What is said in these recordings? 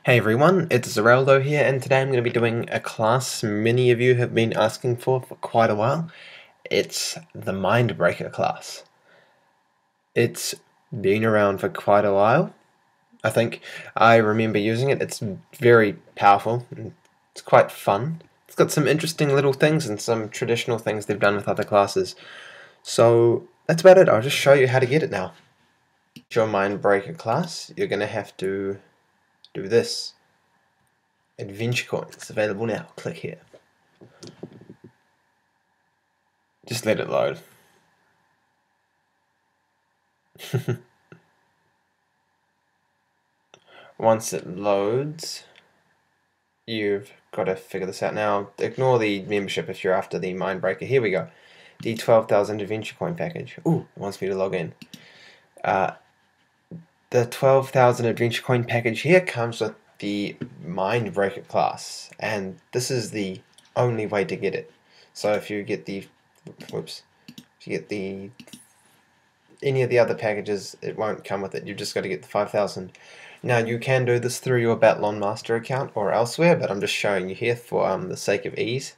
Hey everyone, it's Zeraldo here, and today I'm going to be doing a class many of you have been asking for quite a while. It's the Mindbreaker class. It's been around for quite a while. I think I remember using it. It's very powerful, and it's quite fun. It's got some interesting little things and some traditional things they've done with other classes. So that's about it. I'll just show you how to get it now. Your Mindbreaker class, you're going to have to do this. Adventure coin. It's available now. Click here. Just let it load. Once it loads, you've got to figure this out. Now, ignore the membership if you're after the Mindbreaker. Here we go. The 12,000 Adventure Coin package. Ooh, it wants me to log in. The 12,000 Adventure Coin package here comes with the Mindbreaker class, and this is the only way to get it. So if you get the any of the other packages, it won't come with it. You've just got to get the 5,000. Now you can do this through your Battlon Master account or elsewhere, but I'm just showing you here for the sake of ease.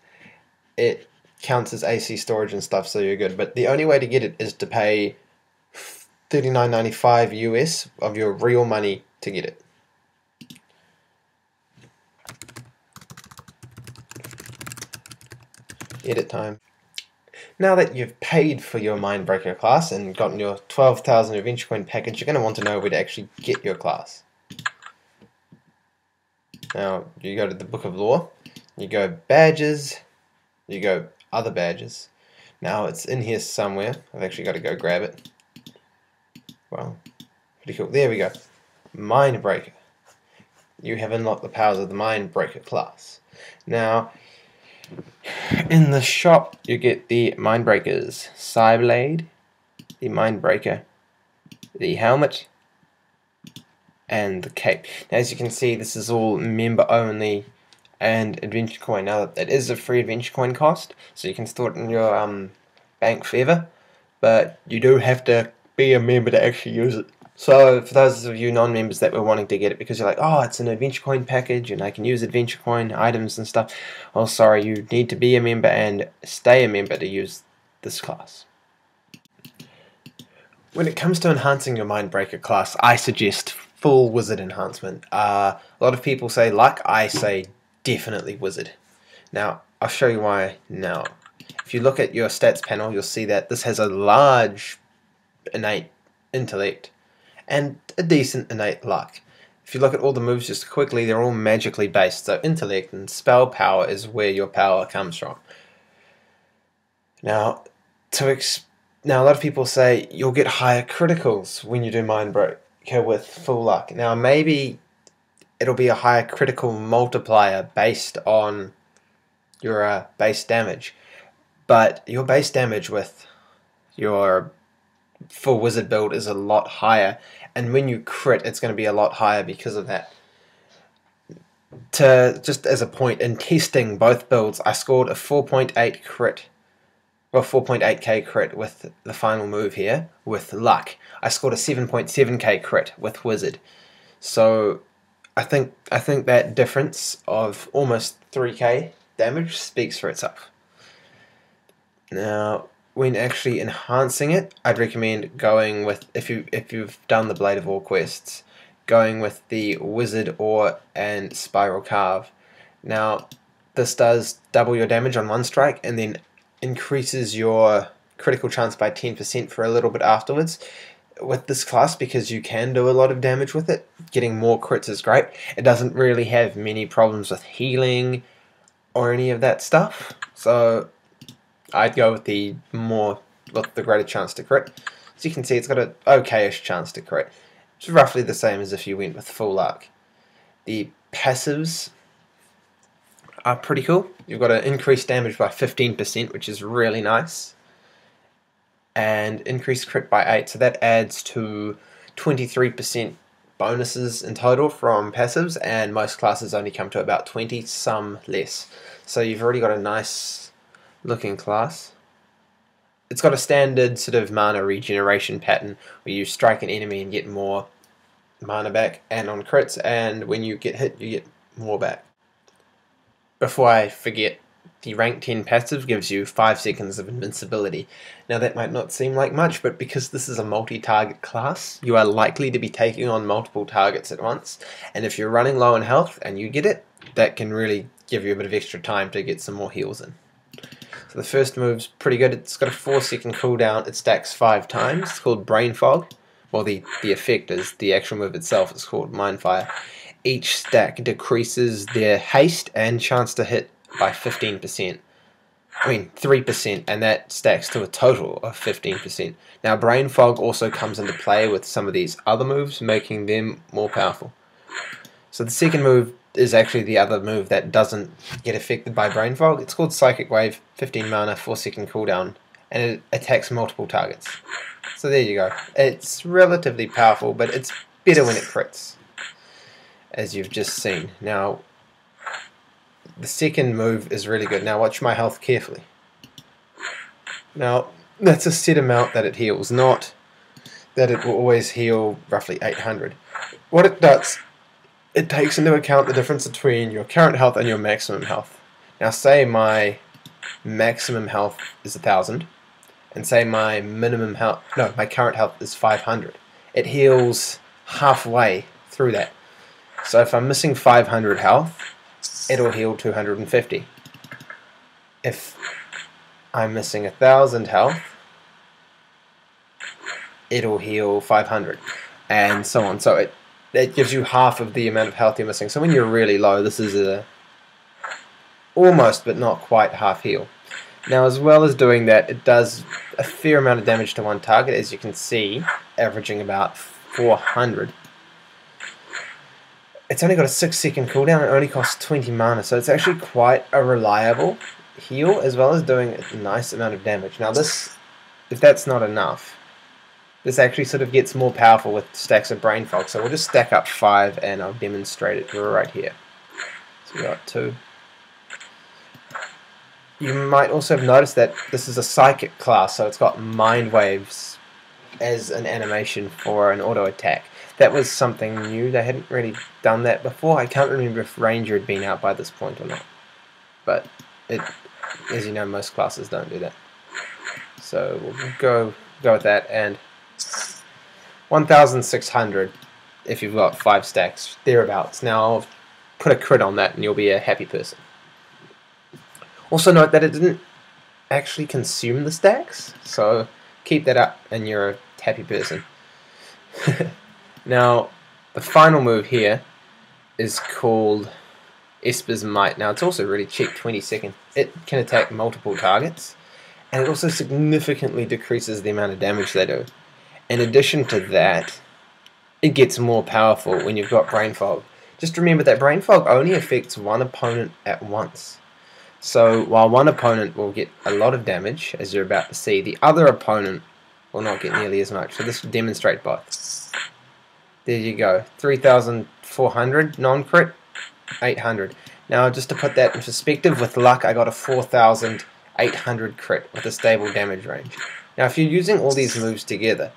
It counts as AC storage and stuff, so you're good. But the only way to get it is to pay $39.95 US of your real money to get it. Edit time. Now that you've paid for your Mindbreaker class and gotten your 12,000 Adventure Coin package, you're going to want to know where to actually get your class. Now, you go to the Book of Lore, you go Badges, you go Other Badges. Now, it's in here somewhere. I've actually got to go grab it. Well, pretty cool. There we go. Mindbreaker. You have unlocked the powers of the Mindbreaker class. Now, in the shop, you get the Mindbreakers, Psyblade, the Mindbreaker, the helmet, and the cape. Now, as you can see, this is all member only and Adventure Coin. Now, it is a free Adventure Coin cost, so you can store it in your bank forever, but you do have to be a member to actually use it. So for those of you non-members that were wanting to get it because you're like, oh, it's an Adventure Coin package and I can use Adventure Coin items and stuff, well, sorry, you need to be a member and stay a member to use this class. When it comes to enhancing your Mindbreaker class, I suggest full wizard enhancement. A lot of people say luck, I say definitely wizard. Now, I'll show you why now. If you look at your stats panel, you'll see that this has a large innate intellect and a decent innate luck. If you look at all the moves just quickly, they're all magically based, so intellect and spell power is where your power comes from. Now, a lot of people say you'll get higher criticals when you do Mindbreaker with full luck. Now, maybe it'll be a higher critical multiplier based on your base damage, but your base damage with your full wizard build is a lot higher, and when you crit it's going to be a lot higher because of that. Just as a point, in testing both builds, I scored a 4.8 crit, well 4.8k crit with the final move here with luck. I scored a 7.7k crit with wizard. So I think that difference of almost 3k damage speaks for itself. Now, when actually enhancing it, I'd recommend going with, if you've done the Blade of All quests, going with the Wizard Ore and Spiral Carve. Now, this does double your damage on one strike and then increases your critical chance by 10% for a little bit afterwards. With this class, because you can do a lot of damage with it, getting more crits is great. It doesn't really have many problems with healing or any of that stuff, so I'd go with the greater chance to crit. As you can see, it's got an okay-ish chance to crit. It's roughly the same as if you went with full luck. The passives are pretty cool. You've got an increased damage by 15%, which is really nice, and increased crit by 8, so that adds to 23% bonuses in total from passives, and most classes only come to about 20, some less. So you've already got a nice looking class. It's got a standard sort of mana regeneration pattern where you strike an enemy and get more mana back and on crits, and when you get hit you get more back. Before I forget, the rank 10 passive gives you 5 seconds of invincibility. Now that might not seem like much, but because this is a multi-target class, you are likely to be taking on multiple targets at once, and if you're running low on health and you get it, that can really give you a bit of extra time to get some more heals in. So the first move's pretty good. It's got a 4-second cooldown, it stacks 5 times, it's called Brain Fog. Well, the effect is, the actual move itself is called Mind Fire. Each stack decreases their haste and chance to hit by 15%. I mean 3%, and that stacks to a total of 15%. Now Brain Fog also comes into play with some of these other moves, making them more powerful. So the second move is actually the other move that doesn't get affected by Brain Fog. It's called Psychic Wave, 15 mana, 4-second cooldown, and it attacks multiple targets. So there you go. It's relatively powerful, but it's better when it crits, as you've just seen. Now, the second move is really good. Now watch my health carefully. Now, that's a set amount that it heals, not that it will always heal roughly 800. What it does, it takes into account the difference between your current health and your maximum health. Now say my maximum health is 1000, and say my minimum health, no, my current health is 500. It heals halfway through that. So if I'm missing 500 health, it'll heal 250. If I'm missing 1000 health, it'll heal 500, and so on. So it gives you half of the amount of health you're missing. So when you're really low, this is a almost but not quite half heal. Now, as well as doing that, it does a fair amount of damage to one target, as you can see, averaging about 400. It's only got a 6-second cooldown and it only costs 20 mana, so it's actually quite a reliable heal, as well as doing a nice amount of damage. Now this, if that's not enough, this actually sort of gets more powerful with stacks of Brain Fog, so we'll just stack up 5 and I'll demonstrate it right here. So we got 2. You might also have noticed that this is a Psychic class, so it's got Mind Waves as an animation for an auto attack. That was something new. They hadn't really done that before. I can't remember if Ranger had been out by this point or not. But it, as you know, most classes don't do that. So we'll go with that, and 1600 if you've got 5 stacks, thereabouts. Now I'll put a crit on that and you'll be a happy person. Also note that it didn't actually consume the stacks, so keep that up and you're a happy person. Now, the final move here is called Esper's Might. Now, it's also really cheap, 20 seconds. It can attack multiple targets, and it also significantly decreases the amount of damage they do. In addition to that, it gets more powerful when you've got Brain Fog. Just remember that Brain Fog only affects one opponent at once. So, while one opponent will get a lot of damage, as you're about to see, the other opponent will not get nearly as much. So this will demonstrate both. There you go, 3,400 non-crit, 800. Now just to put that in perspective, with luck I got a 4,800 crit with a stable damage range. Now if you're using all these moves together,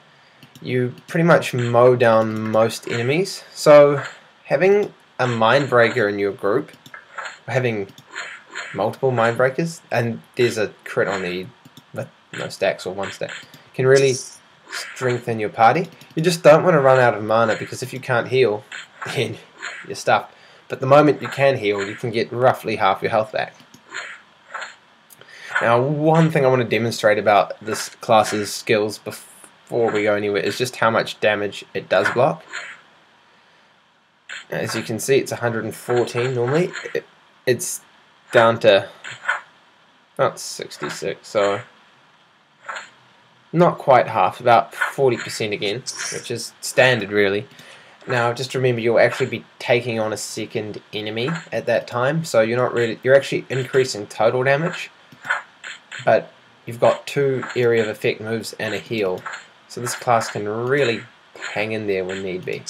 you pretty much mow down most enemies. So having a Mindbreaker in your group, having multiple Mindbreakers, and there's a crit on the with no stacks or 1 stack, can really strengthen your party. You just don't want to run out of mana, because if you can't heal, then you're stuffed. But the moment you can heal, you can get roughly half your health back. Now, one thing I want to demonstrate about this class's skills before we go anywhere is just how much damage it does block. As you can see, it's 114 normally. It's down to about 66, so not quite half, about 40% again, which is standard really. Now just remember, you'll actually be taking on a second enemy at that time, so you're actually increasing total damage, but you've got 2 area of effect moves and a heal, so this class can really hang in there when need be.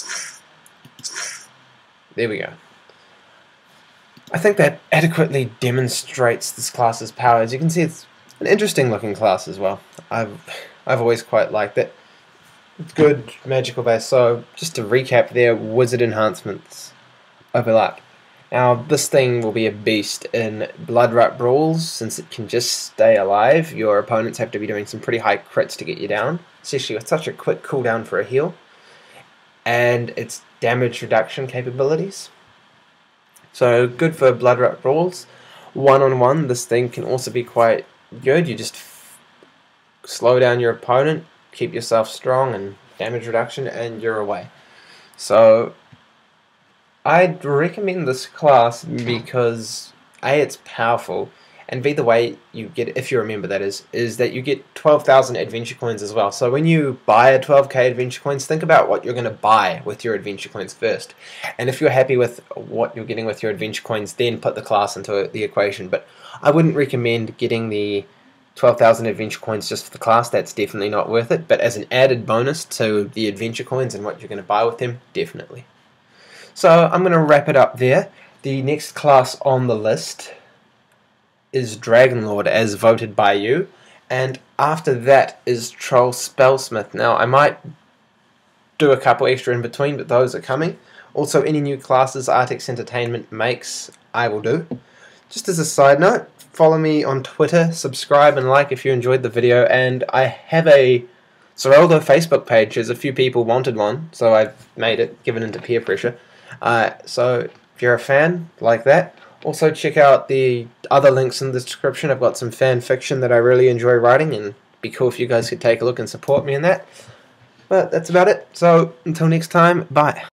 There we go. I think that adequately demonstrates this class's power. As you can see, it's an interesting looking class as well. I've always quite liked it. good magical base. So just to recap there, wizard enhancements overlap. Now this thing will be a beast in Blood-Rut Brawls, since it can just stay alive. Your opponents have to be doing some pretty high crits to get you down, especially with such a quick cooldown for a heal. And its damage reduction capabilities. So good for Blood-Rut Brawls. One-on-one, this thing can also be quite good. You just slow down your opponent, keep yourself strong, and damage reduction, and you're away. So I'd recommend this class because A, it's powerful, and B, the way you get, if you remember that is that you get 12,000 adventure coins as well. So when you buy a 12k adventure coins, think about what you're going to buy with your adventure coins first. And if you're happy with what you're getting with your adventure coins, then put the class into the equation. But I wouldn't recommend getting the 12,000 adventure coins just for the class. That's definitely not worth it. But as an added bonus to the adventure coins and what you're going to buy with them, definitely. So I'm going to wrap it up there. The next class on the list is Dragonlord, as voted by you, and after that is Troll Spellsmith. Now I might do a couple extra in between, but those are coming. Also, any new classes Artix Entertainment makes, I will do. Just as a side note, follow me on Twitter, subscribe and like if you enjoyed the video, and I have a Zeraldo Facebook page, as a few people wanted one, so I've made it, given into peer pressure. So if you're a fan, like that. Also check out the other links in the description. I've got some fan fiction that I really enjoy writing, and it'd be cool if you guys could take a look and support me in that. But that's about it. So until next time, bye.